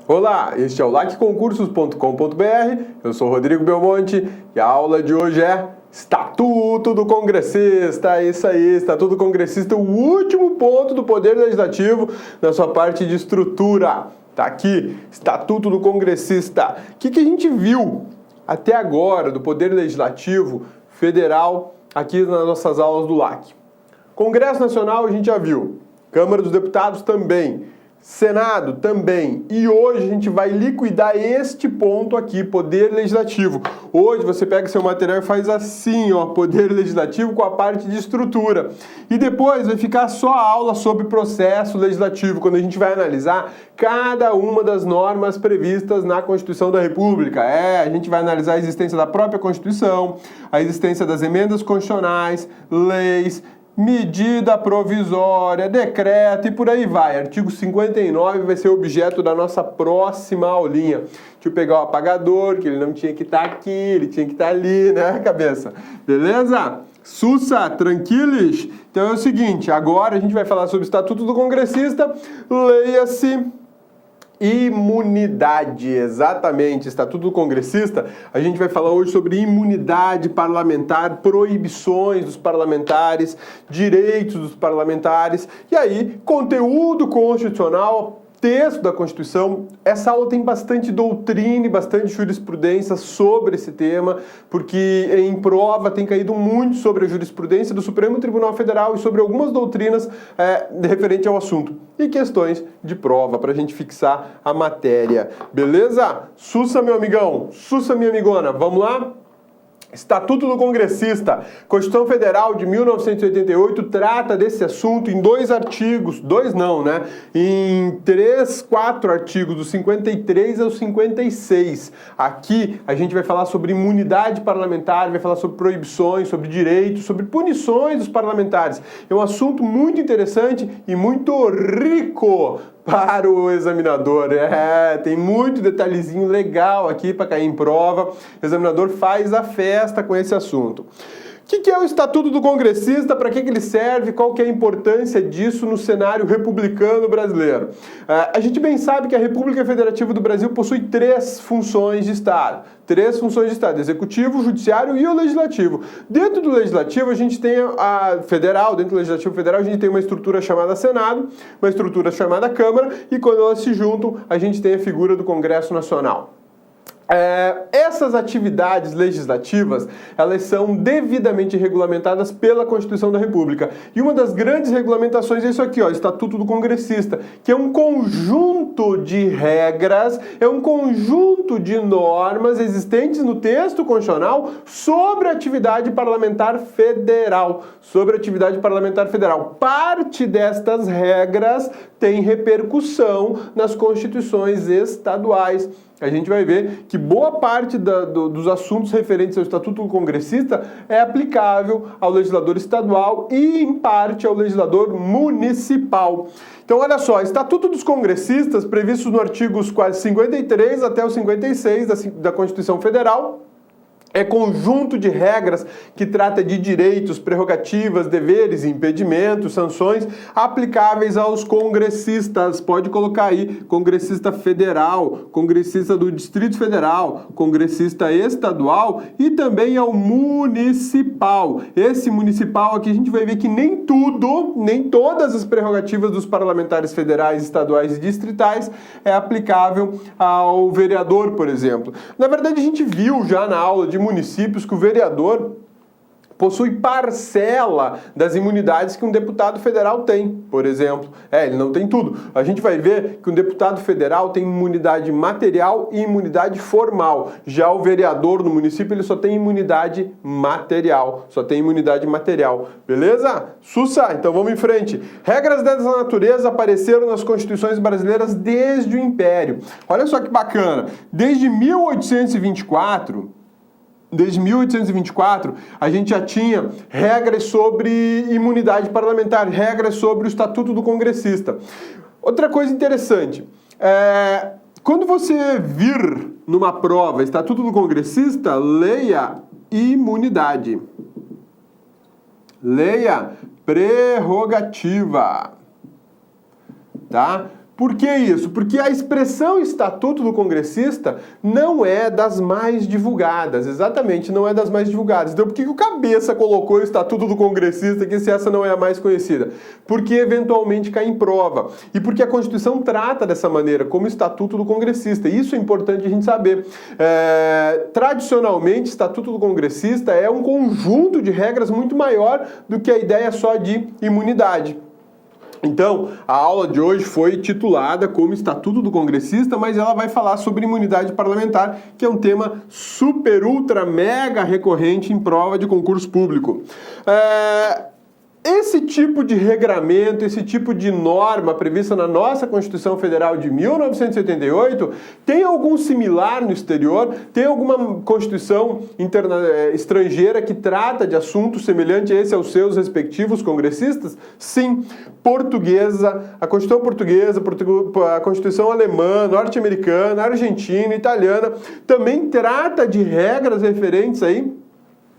Olá, este é o lacconcursos.com.br, eu sou Rodrigo Belmonte e a aula de hoje é Estatuto do Congressista. É isso aí, Estatuto do Congressista, o último ponto do Poder Legislativo na sua parte de estrutura. Tá aqui, Estatuto do Congressista. O que a gente viu até agora do Poder Legislativo Federal aqui nas nossas aulas do LAC? Congresso Nacional a gente já viu, Câmara dos Deputados também, Senado também, e hoje a gente vai liquidar este ponto aqui, Poder Legislativo. Hoje você pega seu material e faz assim, ó, Poder Legislativo com a parte de estrutura. E depois vai ficar só a aula sobre processo legislativo, quando a gente vai analisar cada uma das normas previstas na Constituição da República. A gente vai analisar a existência da própria Constituição, a existência das emendas constitucionais, leis, medida provisória, decreto e por aí vai. Artigo 59 vai ser objeto da nossa próxima aulinha. Deixa eu pegar o apagador, que ele não tinha que estar aqui, ele tinha que estar ali, né, cabeça? Beleza? Sussa, tranquilos? Então é o seguinte, agora a gente vai falar sobre o Estatuto do Congressista. Leia-se imunidade, exatamente, Estatuto do Congressista. A gente vai falar hoje sobre imunidade parlamentar, proibições dos parlamentares, direitos dos parlamentares, e aí, conteúdo constitucional, texto da Constituição. Essa aula tem bastante doutrina e bastante jurisprudência sobre esse tema, porque em prova tem caído muito sobre a jurisprudência do Supremo Tribunal Federal e sobre algumas doutrinas referente ao assunto. E questões de prova, para a gente fixar a matéria. Beleza? Sussa, meu amigão. Sussa, minha amigona. Vamos lá? Estatuto do Congressista. Constituição Federal de 1988 trata desse assunto em dois artigos, dois não, né? Em 4 artigos, do 53 ao 56. Aqui a gente vai falar sobre imunidade parlamentar, vai falar sobre proibições, sobre direitos, sobre punições dos parlamentares. É um assunto muito interessante e muito rico para o examinador. Tem muito detalhezinho legal aqui para cair em prova. O examinador faz a festa com esse assunto. O que é o Estatuto do Congressista? Para que ele serve? Qual que é a importância disso no cenário republicano brasileiro? A gente bem sabe que a República Federativa do Brasil possui 3 funções de Estado. 3 funções de Estado: Executivo, Judiciário e o Legislativo. Dentro do Legislativo a gente tem a Federal, dentro do Legislativo Federal a gente tem uma estrutura chamada Senado, uma estrutura chamada Câmara, e quando elas se juntam a gente tem a figura do Congresso Nacional. Essas atividades legislativas, elas são devidamente regulamentadas pela Constituição da República. E uma das grandes regulamentações é isso aqui, ó, Estatuto do Congressista, que é um conjunto de regras, é um conjunto de normas existentes no texto constitucional sobre a atividade parlamentar federal. Sobre a atividade parlamentar federal. Parte destas regras tem repercussão nas constituições estaduais. A gente vai ver que boa parte dos assuntos referentes ao Estatuto do Congressista é aplicável ao legislador estadual e, em parte, ao legislador municipal. Então, olha só, Estatuto dos Congressistas, previstos no artigos 53 até o 56 da Constituição Federal, é conjunto de regras que trata de direitos, prerrogativas, deveres, impedimentos, sanções aplicáveis aos congressistas. Pode colocar aí, congressista federal, congressista do Distrito Federal, congressista estadual e também ao municipal. Esse municipal aqui a gente vai ver que nem todas as prerrogativas dos parlamentares federais, estaduais e distritais é aplicável ao vereador, por exemplo. Na verdade, a gente viu já na aula de municípios que o vereador possui parcela das imunidades que um deputado federal tem, por exemplo. Ele não tem tudo. A gente vai ver que um deputado federal tem imunidade material e imunidade formal. Já o vereador no município, ele só tem imunidade material. Só tem imunidade material. Beleza? Sussa! Então vamos em frente. Regras dessa natureza apareceram nas constituições brasileiras desde o Império. Olha só que bacana. Desde 1824, a gente já tinha regras sobre imunidade parlamentar, regras sobre o Estatuto do Congressista. Outra coisa interessante, quando você vir numa prova Estatuto do Congressista, leia imunidade. Leia prerrogativa. Tá? Por que isso? Porque a expressão Estatuto do Congressista não é das mais divulgadas, exatamente, não é das mais divulgadas. Então por que o Cabeça colocou o Estatuto do Congressista aqui se essa não é a mais conhecida? Porque eventualmente cai em prova. E porque a Constituição trata dessa maneira, como Estatuto do Congressista. Isso é importante a gente saber. Tradicionalmente, Estatuto do Congressista é um conjunto de regras muito maior do que a ideia só de imunidade. Então, a aula de hoje foi titulada como Estatuto do Congressista, mas ela vai falar sobre imunidade parlamentar, que é um tema super, ultra, mega recorrente em prova de concurso público. Esse tipo de regramento, esse tipo de norma prevista na nossa Constituição Federal de 1988, tem algum similar no exterior? Tem alguma Constituição estrangeira que trata de assunto semelhante a esse aos seus respectivos congressistas? Sim. Portuguesa, a Constituição portuguesa, a Constituição alemã, norte-americana, argentina, italiana, também trata de regras referentes aí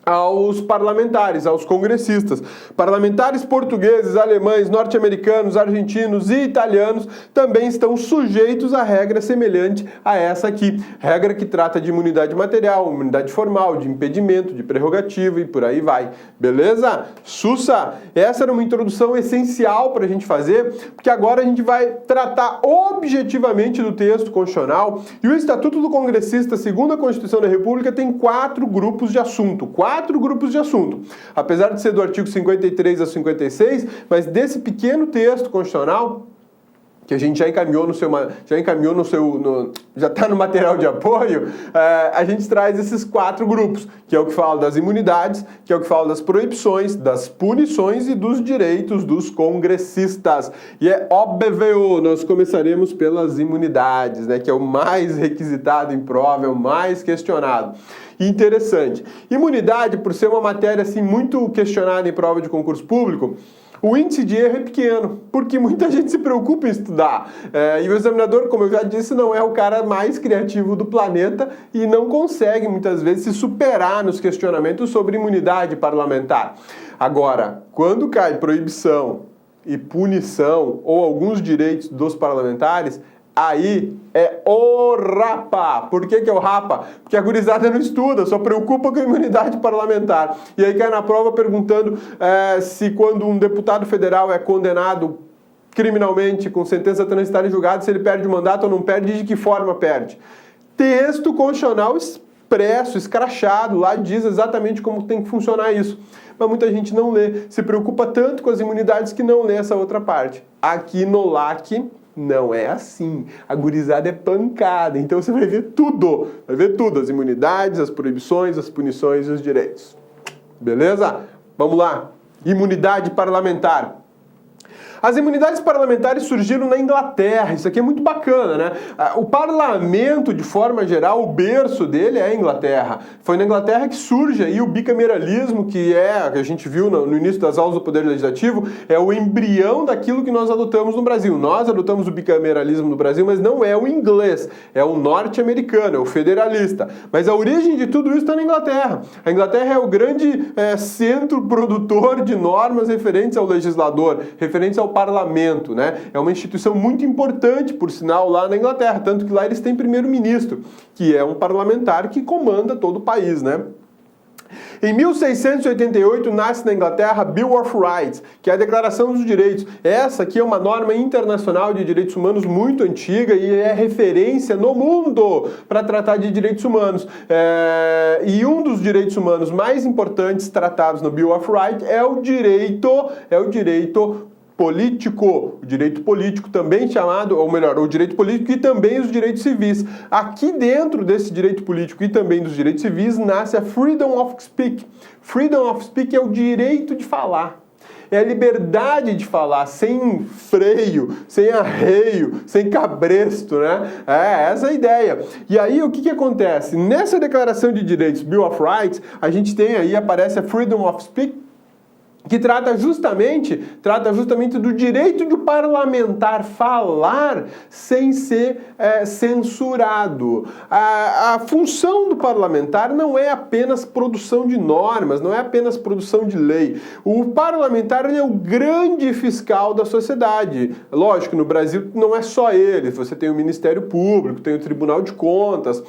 aos parlamentares, aos congressistas. Parlamentares portugueses, alemães, norte-americanos, argentinos e italianos também estão sujeitos a regra semelhante a essa aqui. Regra que trata de imunidade material, imunidade formal, de impedimento, de prerrogativa e por aí vai. Beleza? Sussa! Essa era uma introdução essencial para a gente fazer, porque agora a gente vai tratar objetivamente do texto constitucional e o Estatuto do Congressista, segundo a Constituição da República, tem 4 grupos de assunto. 4 grupos de assunto. Apesar de ser do artigo 53 a 56, mas desse pequeno texto constitucional, que a gente já encaminhou já está no material de apoio, a gente traz esses 4 grupos, que é o que fala das imunidades, que é o que fala das proibições, das punições e dos direitos dos congressistas. E é óbvio, nós começaremos pelas imunidades, né, que é o mais requisitado em prova, é o mais questionado. Interessante. Imunidade, por ser uma matéria assim muito questionada em prova de concurso público, o índice de erro é pequeno, porque muita gente se preocupa em estudar. E o examinador, como eu já disse, não é o cara mais criativo do planeta e não consegue, muitas vezes, se superar nos questionamentos sobre imunidade parlamentar. Agora, quando cai proibição e punição ou alguns direitos dos parlamentares, aí é o rapa. Por que é o rapa? Porque a gurizada não estuda, só preocupa com a imunidade parlamentar. E aí cai na prova perguntando se quando um deputado federal é condenado criminalmente com sentença transitária em julgado, se ele perde o mandato ou não perde e de que forma perde. Texto constitucional expresso, escrachado, lá diz exatamente como tem que funcionar isso. Mas muita gente não lê, se preocupa tanto com as imunidades que não lê essa outra parte. Aqui no LAC não é assim. A gurizada é pancada. Então você vai ver tudo. Vai ver tudo. As imunidades, as proibições, as punições e os direitos. Beleza? Vamos lá. Imunidade parlamentar. As imunidades parlamentares surgiram na Inglaterra, isso aqui é muito bacana, né? O parlamento, de forma geral, o berço dele é a Inglaterra. Foi na Inglaterra que surge aí o bicameralismo, que a gente viu no início das aulas do Poder Legislativo, é o embrião daquilo que nós adotamos no Brasil. Nós adotamos o bicameralismo no Brasil, mas não é o inglês, é o norte-americano, é o federalista. Mas a origem de tudo isso está na Inglaterra. A Inglaterra é o grande centro produtor de normas referentes ao legislador, referentes ao parlamento, né? É uma instituição muito importante, por sinal, lá na Inglaterra, tanto que lá eles têm primeiro-ministro, que é um parlamentar que comanda todo o país, né? Em 1688 nasce na Inglaterra a Bill of Rights, que é a Declaração dos Direitos. Essa aqui é uma norma internacional de direitos humanos muito antiga e é referência no mundo para tratar de direitos humanos. E um dos direitos humanos mais importantes tratados no Bill of Rights é o direito político, o direito político também chamado, ou melhor, o direito político e também os direitos civis. Aqui dentro desse direito político e também dos direitos civis nasce a Freedom of Speech. Freedom of Speech é o direito de falar. É a liberdade de falar, sem freio, sem arreio, sem cabresto, né? Essa é a ideia. E aí, o que acontece? Nessa Declaração de Direitos, Bill of Rights, a gente tem aí, aparece a Freedom of Speech, que trata justamente do direito do parlamentar falar sem ser censurado. A função do parlamentar não é apenas produção de normas, não é apenas produção de lei. O parlamentar ele é o grande fiscal da sociedade. Lógico, no Brasil não é só ele. Você tem o Ministério Público, tem o Tribunal de Contas,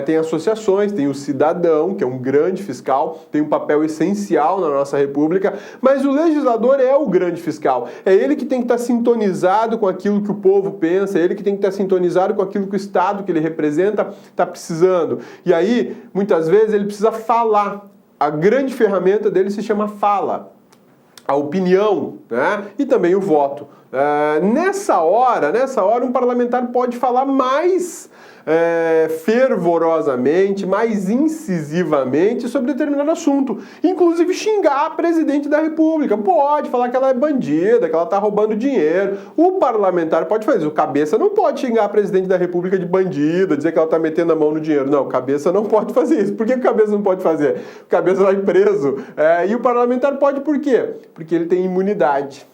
tem associações, tem o cidadão, que é um grande fiscal, tem um papel essencial na nossa República, mas o legislador é o grande fiscal. É ele que tem que estar sintonizado com aquilo que o povo pensa, é ele que tem que estar sintonizado com aquilo que o Estado que ele representa está precisando. E aí, muitas vezes, ele precisa falar. A grande ferramenta dele se chama fala. A opinião, né? E também o voto. Nessa hora, um parlamentar pode falar mais fervorosamente, mais incisivamente sobre determinado assunto. Inclusive xingar a presidente da República. Pode falar que ela é bandida, que ela tá roubando dinheiro. O parlamentar pode fazer isso. O cabeça não pode xingar a presidente da República de bandida, dizer que ela tá metendo a mão no dinheiro. Não, o cabeça não pode fazer isso. Por que o cabeça não pode fazer? O cabeça vai preso. E o parlamentar pode por quê? Porque ele tem imunidade.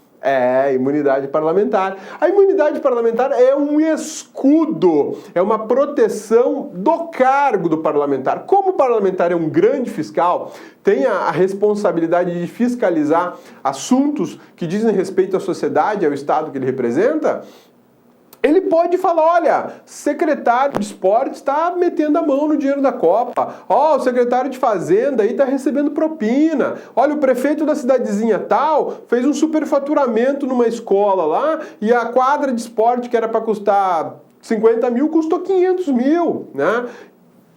Imunidade parlamentar. A imunidade parlamentar é um escudo, é uma proteção do cargo do parlamentar. Como o parlamentar é um grande fiscal, tem a responsabilidade de fiscalizar assuntos que dizem respeito à sociedade, ao Estado que ele representa, ele pode falar, olha, secretário de esportes está metendo a mão no dinheiro da Copa. O secretário de Fazenda aí está recebendo propina. Olha, o prefeito da cidadezinha tal fez um superfaturamento numa escola lá e a quadra de esporte que era para custar 50 mil custou 500 mil, né?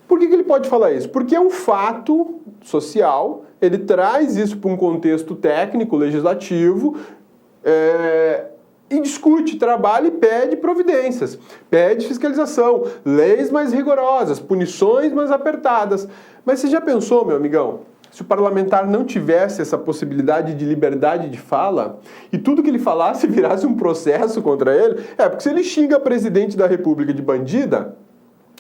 Por que ele pode falar isso? Porque é um fato social, ele traz isso para um contexto técnico, legislativo, e discute, trabalha e pede providências, pede fiscalização, leis mais rigorosas, punições mais apertadas. Mas você já pensou, meu amigão, se o parlamentar não tivesse essa possibilidade de liberdade de fala e tudo que ele falasse virasse um processo contra ele? Porque se ele xinga a presidente da República de bandida,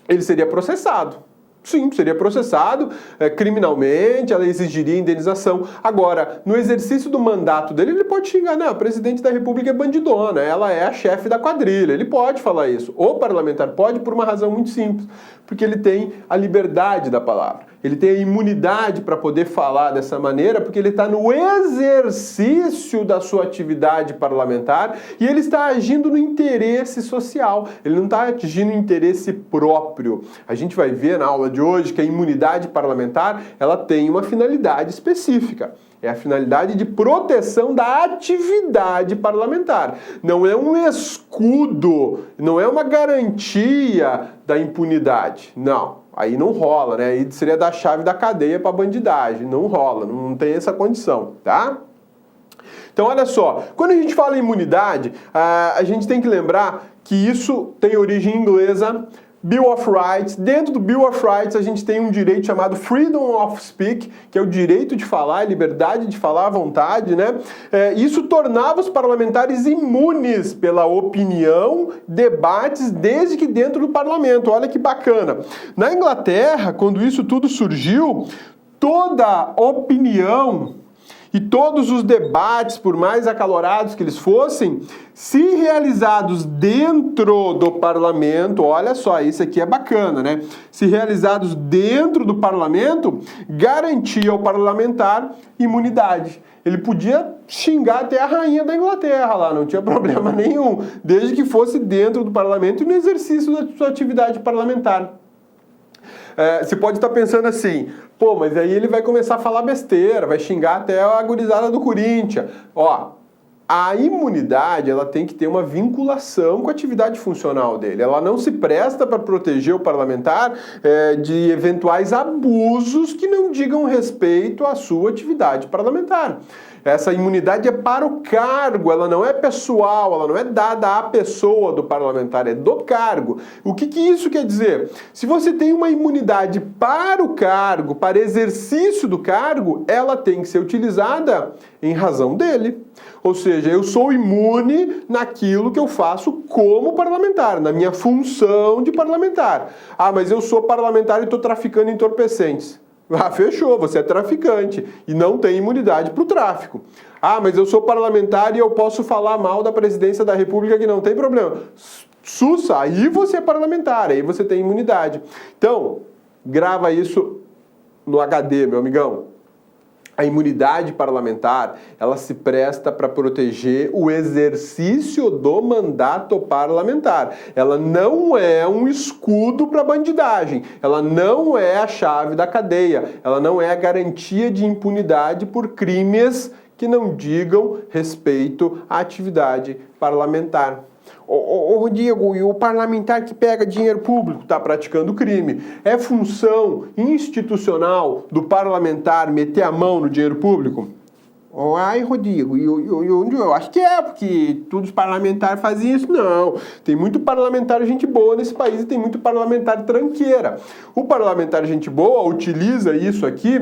ele seria processado. Sim, seria processado criminalmente, ela exigiria indenização. Agora, no exercício do mandato dele, ele pode xingar, não, a presidente da República é bandidona, ela é a chefe da quadrilha, ele pode falar isso. O parlamentar pode por uma razão muito simples, porque ele tem a liberdade da palavra, ele tem a imunidade para poder falar dessa maneira, porque ele está no exercício da sua atividade parlamentar e ele está agindo no interesse social, ele não está agindo no interesse próprio. A gente vai ver na aula de hoje que a imunidade parlamentar ela tem uma finalidade específica. É a finalidade de proteção da atividade parlamentar. Não é um escudo, não é uma garantia da impunidade. Não, aí não rola, né? Aí seria dar chave da cadeia para bandidagem. Não rola, não tem essa condição, tá? Então, olha só, quando a gente fala em imunidade, a gente tem que lembrar que isso tem origem inglesa, Bill of Rights. Dentro do Bill of Rights a gente tem um direito chamado Freedom of Speech, que é o direito de falar, a liberdade de falar à vontade, né? Isso tornava os parlamentares imunes pela opinião, debates, desde que dentro do parlamento. Olha que bacana. Na Inglaterra, quando isso tudo surgiu, toda opinião e todos os debates, por mais acalorados que eles fossem, se realizados dentro do parlamento, olha só, isso aqui é bacana, né? Se realizados dentro do parlamento, garantia ao parlamentar imunidade. Ele podia xingar até a rainha da Inglaterra lá, não tinha problema nenhum, desde que fosse dentro do parlamento e no exercício da sua atividade parlamentar. Você pode estar pensando assim, pô, mas aí ele vai começar a falar besteira, vai xingar até a gurizada do Corinthians. A imunidade ela tem que ter uma vinculação com a atividade funcional dele. Ela não se presta para proteger o parlamentar de eventuais abusos que não digam respeito à sua atividade parlamentar. Essa imunidade é para o cargo, ela não é pessoal, ela não é dada à pessoa do parlamentar, é do cargo. O que isso quer dizer? Se você tem uma imunidade para o cargo, para exercício do cargo, ela tem que ser utilizada em razão dele. Ou seja, eu sou imune naquilo que eu faço como parlamentar, na minha função de parlamentar. Mas eu sou parlamentar e estou traficando entorpecentes. Ah, fechou, você é traficante e não tem imunidade para o tráfico. Ah, mas eu sou parlamentar e eu posso falar mal da presidência da República, que não tem problema. Sussa, aí você é parlamentar, aí você tem imunidade. Então, grava isso no HD, meu amigão. A imunidade parlamentar, ela se presta para proteger o exercício do mandato parlamentar. Ela não é um escudo para bandidagem, ela não é a chave da cadeia, ela não é a garantia de impunidade por crimes que não digam respeito à atividade parlamentar. Ô Diego, e o parlamentar que pega dinheiro público está praticando crime. É função institucional do parlamentar meter a mão no dinheiro público? Ai, Rodrigo, eu acho que é, porque todos os parlamentares fazem isso. Não, tem muito parlamentar gente boa nesse país e tem muito parlamentar tranqueira. O parlamentar gente boa utiliza isso aqui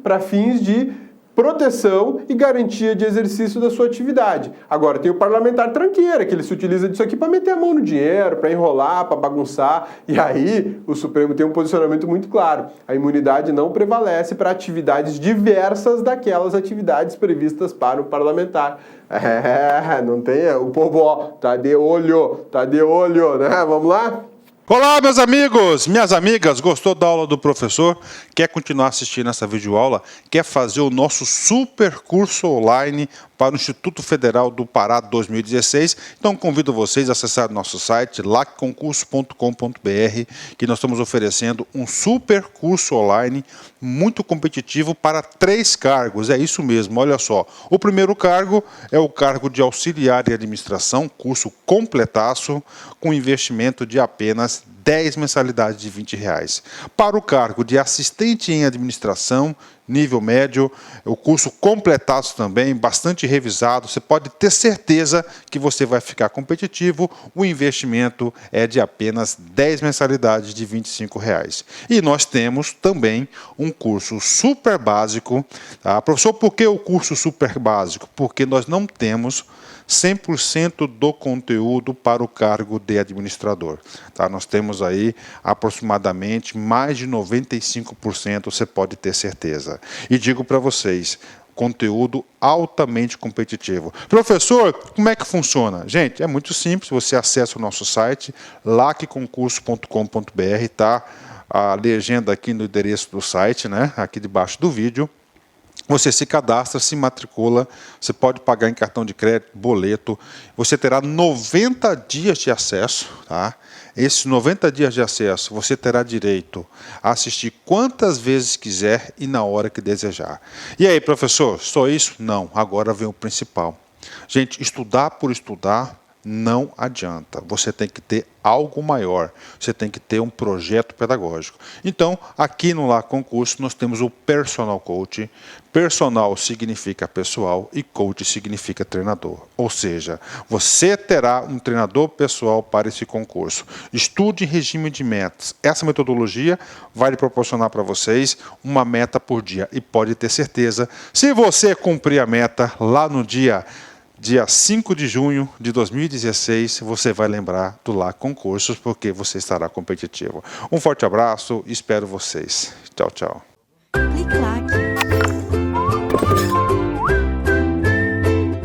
para fins de proteção e garantia de exercício da sua atividade. Agora, tem o parlamentar tranqueira, que ele se utiliza disso aqui para meter a mão no dinheiro, para enrolar, para bagunçar. E aí, o Supremo tem um posicionamento muito claro. A imunidade não prevalece para atividades diversas daquelas atividades previstas para o parlamentar. Não tem... O povo, ó, tá de olho, né? Vamos lá? Olá, meus amigos, minhas amigas, gostou da aula do professor? Quer continuar assistindo essa videoaula? Quer fazer o nosso super curso online para o Instituto Federal do Pará 2016? Então convido vocês a acessar o nosso site lacconcurso.com.br, que nós estamos oferecendo um super curso online muito competitivo para 3 cargos. É isso mesmo, olha só. O primeiro cargo é o cargo de auxiliar em administração, curso completaço, com investimento de apenas 10 mensalidades de R$20. Para o cargo de assistente em administração, nível médio, o curso completaço também, bastante revisado, você pode ter certeza que você vai ficar competitivo, o investimento é de apenas 10 mensalidades de R$25. E nós temos também um curso super básico. Tá? Professor, por que o curso super básico? Porque nós não temos 100% do conteúdo para o cargo de administrador. Tá? Nós temos aí aproximadamente mais de 95%, você pode ter certeza. E digo para vocês, conteúdo altamente competitivo. Professor, como é que funciona? Gente, é muito simples, você acessa o nosso site, lacconcurso.com.br, tá? A legenda aqui no endereço do site, né? Aqui debaixo do vídeo. Você se cadastra, se matricula, você pode pagar em cartão de crédito, boleto, você terá 90 dias de acesso, tá? Esses 90 dias de acesso você terá direito a assistir quantas vezes quiser e na hora que desejar. E aí, professor, só isso? Não, agora vem o principal. Gente, estudar por estudar não adianta. Você tem que ter algo maior. Você tem que ter um projeto pedagógico. Então, aqui no La Concurso, nós temos o Personal Coach. Personal significa pessoal e coach significa treinador. Ou seja, você terá um treinador pessoal para esse concurso. Estude em regime de metas. Essa metodologia vai lhe proporcionar para vocês uma meta por dia. E pode ter certeza, se você cumprir a meta lá no dia 5 de junho de 2016, você vai lembrar do La Concursos, porque você estará competitivo. Um forte abraço, espero vocês. Tchau, tchau. Clique lá.